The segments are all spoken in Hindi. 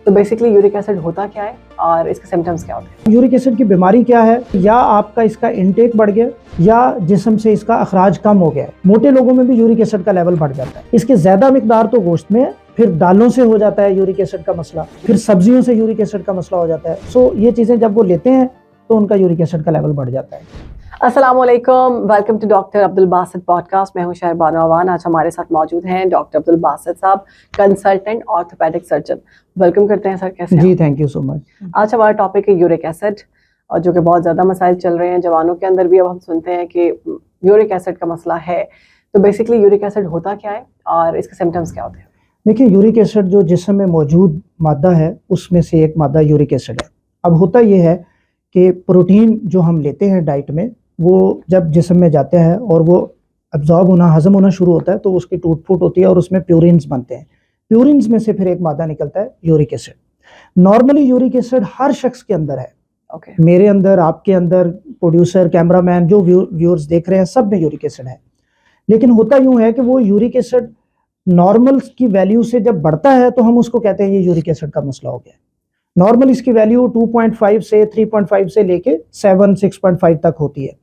तो बेसिकली यूरिक एसिड होता क्या है और इसके सिम्टम्स क्या होते हैं? यूरिक एसिड की बीमारी क्या है? या आपका इसका इनटेक बढ़ गया या जिस्म से इसका अखराज कम हो गया है। मोटे लोगों में भी यूरिक एसिड का लेवल बढ़ जाता है। इसके ज्यादा मिकदार तो गोश्त में, फिर दालों से हो जाता है यूरिक एसिड का मसला, फिर सब्जियों से यूरिक एसिड का मसला हो जाता है। सो ये चीजें जब वो लेते हैं तो उनका यूरिक एसिड का लेवल बढ़ जाता है। अस्सलाम वालेकुम, welcome to doctor Abdul Basit podcast. मैं हूं शहरबानो अवान। आज हमारे साथ मौजूद हैं डॉक्टर अब्दुल बासित साहब, कंसल्टेंट ऑर्थोपेडिक सर्जन। वेलकम करते हैं सर, कैसे जी, थैंक यू सो मच। आज हमारा टॉपिक है यूरिक एसिड, और जो कि बहुत ज़्यादा मसाइल चल रहे हैं जवानों के अंदर भी। अब हम सुनते हैं कि यूरिक एसिड का मसला है। तो बेसिकली यूरिक एसिड होता क्या है और इसके सिम्टम्स क्या होते हैं? देखिए, यूरिक एसिड जो जिस्म में मौजूद मादा है उसमें से एक मादा यूरिक एसिड है। अब होता यह है कि प्रोटीन जो हम लेते हैं डाइट में, वो जब जिस्म में जाते हैं और वो अब्जॉर्ब होना, हजम होना शुरू होता है तो उसकी टूट फूट होती है और उसमें प्यूरिन्स बनते हैं। प्यूरिन्स में से फिर एक मादा निकलता है uric acid. Normally uric acid हर शख्स के अंदर है। मेरे अंदर, आपके अंदर, प्रोड्यूसर, कैमरामैन, जो व्यूअर्स देख रहे हैं, सब में यूरिक एसिड है। लेकिन होता यूं है कि वो यूरिक एसिड नॉर्मल की वैल्यू से जब बढ़ता है तो हम उसको कहते हैं ये यूरिक एसिड का मसला हो गया। नॉर्मल इसकी वैल्यू 2.5 से 3.5 से लेके 7, 6.5 तक होती है।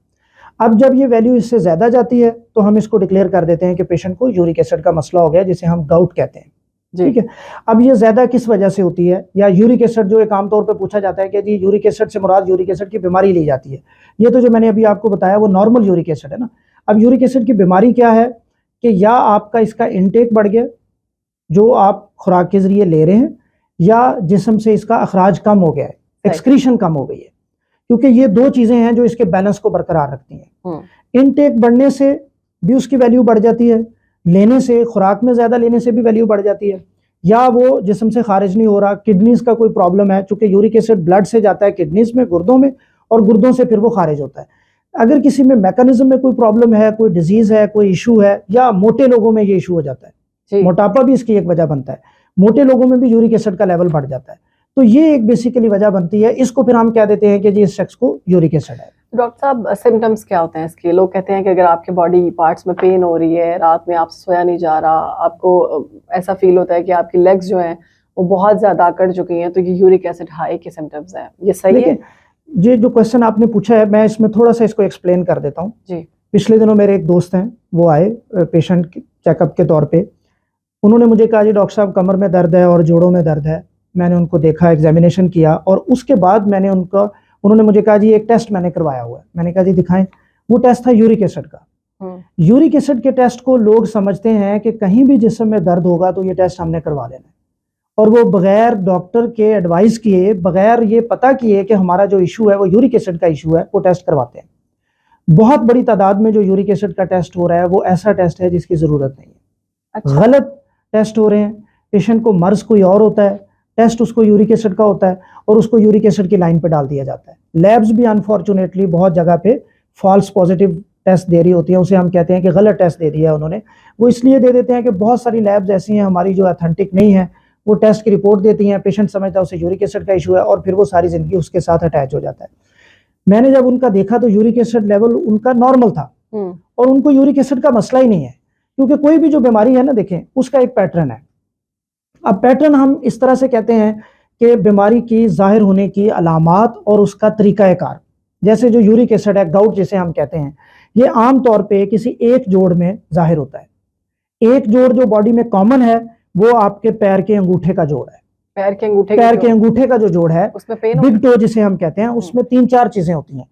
अब जब ये वैल्यू इससे ज्यादा जाती है तो हम इसको डिक्लेयर कर देते हैं कि पेशेंट को यूरिक एसिड का मसला हो गया, जिसे हम गाउट कहते हैं। ठीक है। अब ये ज्यादा किस वजह से होती है, या यूरिक एसिड जो एक आमतौर पे पूछा जाता है कि जी यूरिक एसिड से मुराद यूरिक एसिड की बीमारी ली जाती है। ये तो जो मैंने अभी आपको बताया वो नॉर्मल यूरिक एसिड है ना। अब यूरिक एसिड की बीमारी क्या है कि या आपका इसका इनटेक बढ़ गया जो आप खुराक के जरिए ले रहे हैं, या जिस्म से इसका अखराज कम हो गया है, एक्सक्रीशन कम हो गई है। क्योंकि ये दो चीजें हैं जो इसके बैलेंस को बरकरार रखती हैं। इनटेक बढ़ने से भी उसकी वैल्यू बढ़ जाती है, लेने से, खुराक में ज्यादा लेने से भी वैल्यू बढ़ जाती है, या वो जिस्म से खारिज नहीं हो रहा, किडनीज का कोई प्रॉब्लम है, चूंकि यूरिक एसिड ब्लड से जाता है किडनीज में, गुर्दों में, और गुर्दों से फिर वो खारिज होता है। अगर किसी में मैकेनिज्म में कोई प्रॉब्लम है, कोई डिजीज है, कोई इशू है, या मोटे लोगों में ये इशू हो जाता है, मोटापा भी इसकी एक वजह बनता है, मोटे लोगों में भी यूरिक एसिड का लेवल बढ़ जाता है, तो ये एक बेसिकली वजह बनती है। इसको फिर हम कह देते हैं कि जी इस शख्स को यूरिक एसिड है। डॉक्टर साहब, सिम्टम्स क्या होते हैं इसके? लोग कहते हैं कि अगर आपके बॉडी पार्ट्स में पेन हो रही है, रात में आपसे सोया नहीं जा रहा, आपको ऐसा फील होता है कि आपकी लेग्स जो हैं वो बहुत ज्यादा अकड़ चुकी हैं, तो ये यूरिक एसिड हाई के सिम्टम्स हैं। ये सही है? ये जो क्वेश्चन आपने पूछा है, मैं इसमें थोड़ा सा इसको एक्सप्लेन कर देता हूँ जी। पिछले दिनों मेरे एक दोस्त हैं, वो आए पेशेंट चेकअप के तौर पे। उन्होंने मुझे कहा जी डॉक्टर साहब कमर में दर्द है और जोड़ों में दर्द है। मैंने उनको देखा, एग्जामिनेशन किया, और उसके बाद उन्होंने मुझे कहा जी एक टेस्ट मैंने करवाया हुआ है। मैंने कहा जी दिखाएं। वो टेस्ट था यूरिक एसिड का। यूरिक एसिड के टेस्ट को लोग समझते हैं कि कहीं भी जिस्म में दर्द होगा तो ये टेस्ट हमने करवा लेना है, और वो बगैर डॉक्टर के एडवाइस किए, बगैर ये पता किए कि हमारा जो इशू है वो यूरिक एसिड का इशू है, वो टेस्ट करवाते हैं। बहुत बड़ी तादाद में जो यूरिक एसिड का टेस्ट हो रहा है वो ऐसा टेस्ट है जिसकी जरूरत नहीं है। अच्छा। गलत टेस्ट हो रहे हैं। पेशेंट को मर्ज कोई और होता है, टेस्ट उसको यूरिक एसिड का होता है, और उसको यूरिक एसिड की लाइन पे डाल दिया जाता है। लैब्स भी अनफॉर्चुनेटली बहुत जगह पे फॉल्स पॉजिटिव टेस्ट दे रही होती हैं, उसे हम कहते हैं कि गलत टेस्ट दे दिया है उन्होंने। वो इसलिए दे देते हैं कि बहुत सारी लैब्स ऐसी हैं हमारी जो ऑथेंटिक नहीं है। वो टेस्ट की रिपोर्ट देती हैं, पेशेंट समझता है उसे यूरिक एसिड का इशू है, और फिर वो सारी जिंदगी उसके साथ अटैच हो जाता है। मैंने जब उनका देखा तो यूरिक एसिड लेवल उनका नॉर्मल था, और उनको यूरिक एसिड का मसला ही नहीं है। क्योंकि कोई भी जो बीमारी है ना, देखें उसका एक पैटर्न है। अब पैटर्न हम इस तरह से कहते हैं कि बीमारी की जाहिर होने की अलामात और उसका तरीकाकार, जैसे जो यूरिक एसिड है, गाउट जिसे हम कहते हैं, ये आम तौर पे किसी एक जोड़ में जाहिर होता है। एक जोड़ जो बॉडी में कॉमन है वो आपके पैर के अंगूठे का जोड़ है। पैर के अंगूठे का जो जोड़ है, उसमें पेन, बिग टो जिसे हम कहते हैं, उसमें 3-4 चीजें होती हैं।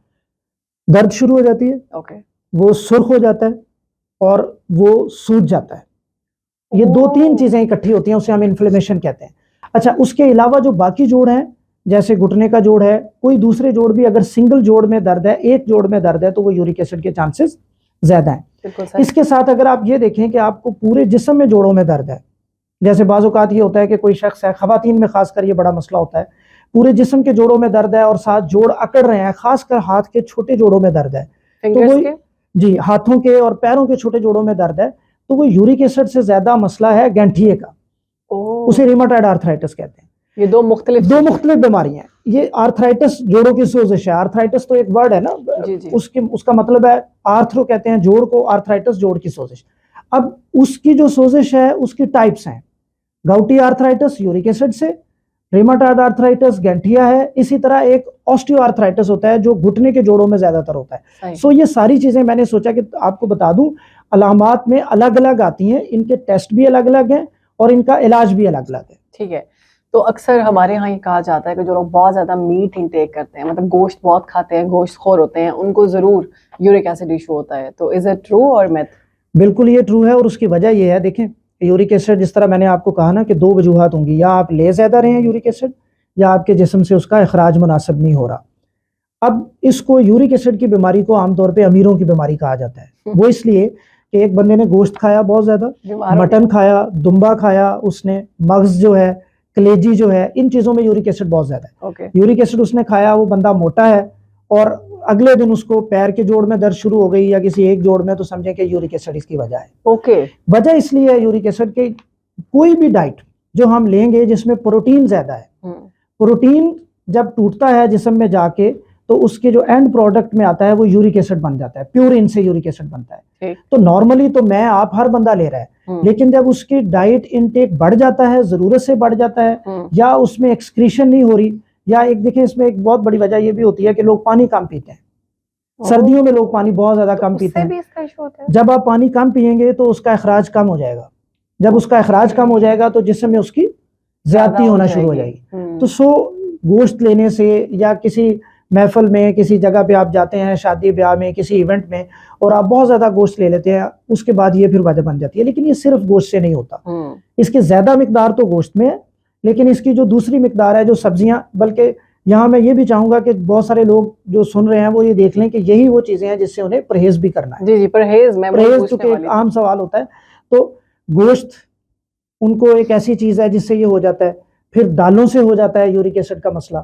दर्द शुरू हो जाती है, वो सुर्ख हो जाता है, और वो सूज जाता है। ये 2-3 चीजें इकट्ठी होती हैं, उसे हम इन्फ्लेमेशन कहते हैं। अच्छा, उसके अलावा जो बाकी जोड़ हैं, जैसे घुटने का जोड़ है, कोई दूसरे जोड़ भी अगर सिंगल जोड़ में दर्द है, एक जोड़ में दर्द है, तो वो यूरिक एसिड के चांसेस ज्यादा हैं। इसके साथ अगर आप ये देखें कि आपको पूरे जिस्म में जोड़ों में दर्द है, जैसे बाज़-औक़ात ये होता है कि कोई शख्स है, ख़वातीन में खासकर ये बड़ा मसला होता है, पूरे जिस्म के जोड़ों में दर्द है और साथ जोड़ अकड़ रहे हैं, खासकर हाथ के छोटे जोड़ों में दर्द है, तो वो जी हाथों के और पैरों के छोटे जोड़ों में दर्द है, तो वो यूरिक एसिड से ज्यादा मसला है गैंठिए का। उसे रिमेटॉइड आर्थराइटिस कहते हैं। ये दो मुख्तलिफ बीमारियां हैं। ये आर्थराइटिस जोड़ों की सोजिश है। आर्थराइटिस तो एक वर्ड है ना, उसका मतलब है, आर्थरो कहते हैं जोड़ को, आर्थराइटिस जोड़ की सोजिश। अब उसकी जो सोजिश है उसकी टाइप्स हैं। गाउटी आर्थराइटिस यूरिक एसिड से, रेमाटॉयड आर्थराइटिस गैंठिया है, इसी तरह एक ऑस्टियोआर्थराइटिस होता है जो घुटने के जोड़ों में ज्यादा होता है। सो ये सारी चीजें मैंने सोचा कि आपको बता दूं, अलामात में अलग अलग आती हैं, इनके टेस्ट भी अलग अलग हैं और इनका इलाज भी अलग अलग है। ठीक है, तो अक्सर हमारे यहाँ ये कहा जाता है कि जो लोग बहुत ज्यादा मीट इंटेक करते हैं, मतलब गोश्त बहुत खाते हैं, गोश्त खोर होते हैं, उनको जरूर यूरिक एसिड इशू होता है। तो इज इट ट्रू और मिथ? बिल्कुल ये ट्रू है, और उसकी वजह ये है, देखें यूरिक एसिड जिस तरह मैंने आपको कहा ना कि दो वजूहत होंगी, या आप ले ज्यादा रहे हैं यूरिक एसिड, या आपके जिस्म से उसका अखराज मुनासिब नहीं हो रहा। अब इसको यूरिक एसिड की बीमारी को आमतौर पे अमीरों की बीमारी कहा जाता है। वो इसलिए कि एक बंदे ने गोश्त खाया बहुत ज्यादा, मटन खाया, दुम्बा खाया, उसने मग्ज जो है, कलेजी जो है, इन चीजों में यूरिक एसिड बहुत ज्यादा है। यूरिक एसिड उसने खाया, वो बंदा मोटा है, और अगले दिन उसको पैर के जोड़ में दर्द शुरू हो गई या किसी एक जोड़ में, तो समझें कि यूरिक एसिड इसकी वजह है। वजह इसलिए है यूरिक एसिड के, कोई भी डाइट जो हम लेंगे जिसमें प्रोटीन ज्यादा है, प्रोटीन जब टूटता है जिस्म में जाके, तो उसके जो एंड प्रोडक्ट में आता है वो यूरिक एसिड बन जाता है, प्यूरिन से यूरिक एसिड बनता है। तो नॉर्मली तो मैं आप हर बंदा ले रहा है, लेकिन जब उसकी डाइट इनटेक बढ़ जाता है, जरूरत से बढ़ जाता है, या उसमें एक्सक्रीशन नहीं हो रही, या एक देखिए इसमें एक बहुत बड़ी वजह ये भी होती है कि लोग पानी कम पीते हैं। सर्दियों में लोग पानी बहुत ज्यादा कम पीते हैं। जब आप पानी कम पियेंगे तो उसका अखराज कम हो जाएगा, जब उसका अखराज कम हो जाएगा तो जिस्म में उसकी ज्यादती होना शुरू हो जाएगी। तो गोश्त लेने से, या किसी महफिल में, किसी जगह पे आप जाते हैं, शादी ब्याह में, किसी इवेंट में, और आप बहुत ज्यादा गोश्त ले लेते हैं, उसके बाद ये फिर वजह बन जाती है। लेकिन ये सिर्फ गोश्त से नहीं होता, इसकी ज्यादा मिकदार तो गोश्त में है, लेकिन इसकी जो दूसरी मिकदार है, जो सब्जियां, बल्कि यहाँ मैं ये भी चाहूंगा कि बहुत सारे लोग जो सुन रहे हैं वो ये देख लें कि यही वो चीजें हैं जिससे उन्हें परहेज भी करना है। जी, परहेज चूंकि एक आम सवाल होता है, तो गोश्त उनको एक ऐसी चीज है जिससे ये हो जाता है। फिर दालों से हो जाता है यूरिक एसिड का मसला,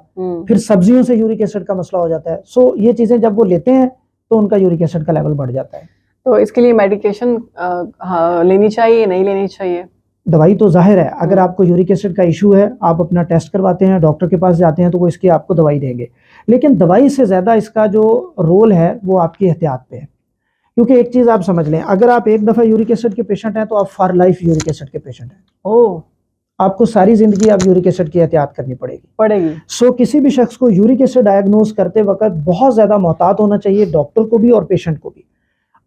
फिर सब्जियों से यूरिक एसिड का मसला हो जाता है। ये चीजें जब वो लेते हैं तो उनका यूरिक एसिड का लेवल बढ़ जाता है। तो इसके लिए मेडिकेशन लेनी चाहिए, नहीं लेनी चाहिए? दवाई तो जाहिर है, अगर आपको यूरिक एसिड का इशू है, आप अपना टेस्ट करवाते हैं, डॉक्टर के पास जाते हैं, तो वो इसकी आपको दवाई देंगे। लेकिन दवाई से ज्यादा इसका जो रोल है वो आपकी एहतियात पे है। क्योंकि एक चीज आप समझ लें, अगर आप एक दफा यूरिक एसिड के पेशेंट हैं तो आप फॉर लाइफ यूरिक एसिड के पेशेंट हैं। आपको सारी जिंदगी आप यूरिक एसिड की एहतियात करनी पड़ेगी। किसी भी शख्स को यूरिक एसिड डायग्नोज करते वक्त बहुत ज्यादा मोहतात होना चाहिए, डॉक्टर को भी और पेशेंट को भी।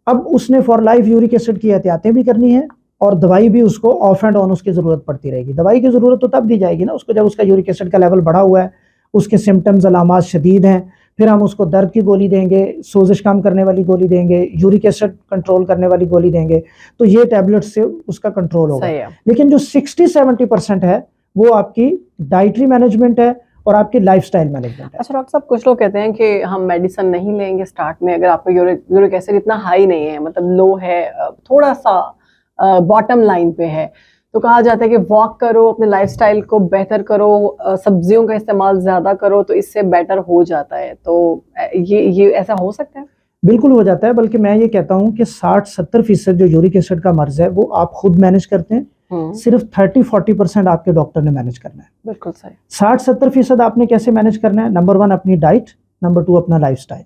अब उसने फॉर लाइफ यूरिक एसिड की एहतियातें भी करनी है, और दवाई भी उसको ऑफ एंड ऑन उसकी जरूरत पड़ती रहेगी। दवाई की जरूरत तो तब दी जाएगी ना उसको जब उसका यूरिक एसिड का लेवल बढ़ा हुआ है, उसके सिम्टम्स अलामात शदीद हैं, फिर हम उसको दर्द की गोली देंगे, सोजिश कम करने वाली गोली देंगे, यूरिक एसिड कंट्रोल करने वाली गोली देंगे, तो ये टैबलेट से उसका कंट्रोल होगा। लेकिन जो 60-70% है वो आपकी डाइटरी मैनेजमेंट है और आपकी लाइफस्टाइल मैनेजमेंट है। अच्छा डॉक्टर साहब, कुछ लोग कहते हैं कि हम मेडिसिन नहीं लेंगे स्टार्ट में अगर आपका यूरिक एसिड इतना हाई नहीं है, मतलब लो है, थोड़ा सा बॉटम लाइन पे है, तो कहा जाता है कि वॉक करो, अपने लाइफस्टाइल को बेहतर करो, सब्जियों का इस्तेमाल ज्यादा करो, तो इससे बेटर हो जाता है। तो ये ऐसा हो सकता है? बिल्कुल हो जाता है, बल्कि मैं ये कहता हूँ कि 60-70% जो यूरिक एसिड का मर्ज है वो आप खुद मैनेज करते हैं, सिर्फ 30-40% आपके डॉक्टर ने मैनेज करना है। बिल्कुल सही। 60-70% आपने कैसे मैनेज करना है? नंबर 1 अपनी डाइट, नंबर 2 अपना लाइफस्टाइल।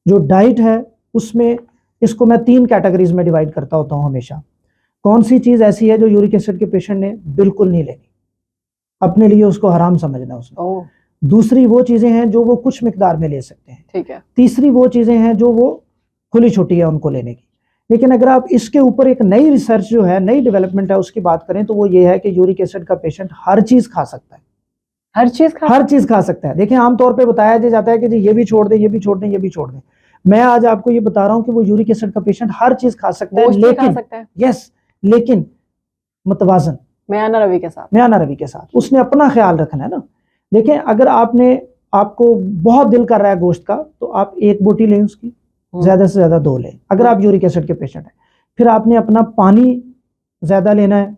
जो डाइट है उसमें इसको मैं 3 कैटेगरीज में डिवाइड करता होता हूँ हमेशा। कौन सी चीज ऐसी है जो यूरिक एसिड के पेशेंट ने बिल्कुल नहीं लेनी, अपने लिए उसको हराम समझना उसने। दूसरी वो चीजें हैं जो वो कुछ मिकदार में ले सकते हैं, ठीक है। तीसरी वो चीजें हैं जो वो खुली छुट्टी है उनको लेने की। लेकिन अगर आप इसके ऊपर एक नई रिसर्च जो है, नई डेवलपमेंट है, उसकी बात करें तो वो ये है कि यूरिक एसिड का पेशेंट हर चीज खा सकता है। हर चीज खा सकता है। देखिए आमतौर पर बताया जाता है कि जी ये भी छोड़ दे, ये भी छोड़ दें, ये भी छोड़ दें। मैं आज आपको ये बता रहा हूँ कि वो यूरिक एसिड का पेशेंट हर चीज खा सकता है, लेकिन मतवाजन, म्याना रवि के साथ उसने अपना ख्याल रखना है ना। देखें अगर आपको बहुत दिल कर रहा है गोश्त का, तो आप 1 बोटी लें उसकी, ज्यादा से ज्यादा 2 लें अगर आप यूरिक एसिड के पेशेंट हैं। फिर आपने अपना पानी ज्यादा लेना है,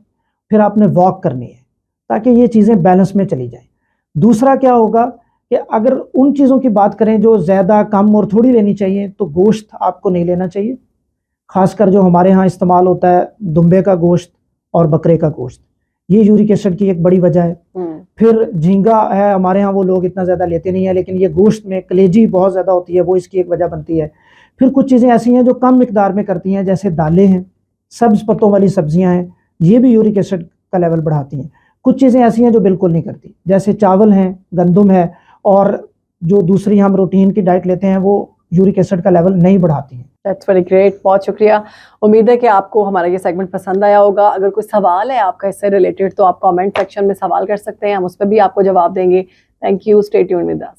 फिर आपने वॉक करनी है, ताकि ये चीजें बैलेंस में चली जाए। दूसरा क्या होगा कि अगर उन चीजों की बात करें जो ज्यादा, कम और थोड़ी लेनी चाहिए, तो गोश्त आपको नहीं लेना चाहिए, खासकर जो हमारे यहाँ इस्तेमाल होता है दुम्बे का गोश्त और बकरे का गोश्त, ये यूरिक एसिड की एक बड़ी वजह है। फिर झींगा है, हमारे यहाँ वो लोग इतना ज्यादा लेते नहीं है, लेकिन ये गोश्त में कलेजी बहुत ज्यादा होती है, वो इसकी एक वजह बनती है। फिर कुछ चीजें ऐसी हैं जो कम मिकदार में करती हैं, जैसे दालें हैं, सब्ज पत्तों वाली सब्जियां हैं, ये भी यूरिक एसिड का लेवल बढ़ाती हैं। कुछ चीज़ें ऐसी हैं जो बिल्कुल नहीं करती, जैसे चावल हैं, गंदम है, और जो दूसरी हम रूटीन की डाइट लेते हैं वो यूरिक एसिड का लेवल नहीं बढ़ाती हैं। दैट्स वेरी ग्रेट, बहुत शुक्रिया। उम्मीद है कि आपको हमारा ये सेगमेंट पसंद आया होगा। अगर कोई सवाल है आपका इससे रिलेटेड तो आप कमेंट सेक्शन में सवाल कर सकते हैं, हम उस पर भी आपको जवाब देंगे। Thank you, stay tuned with us.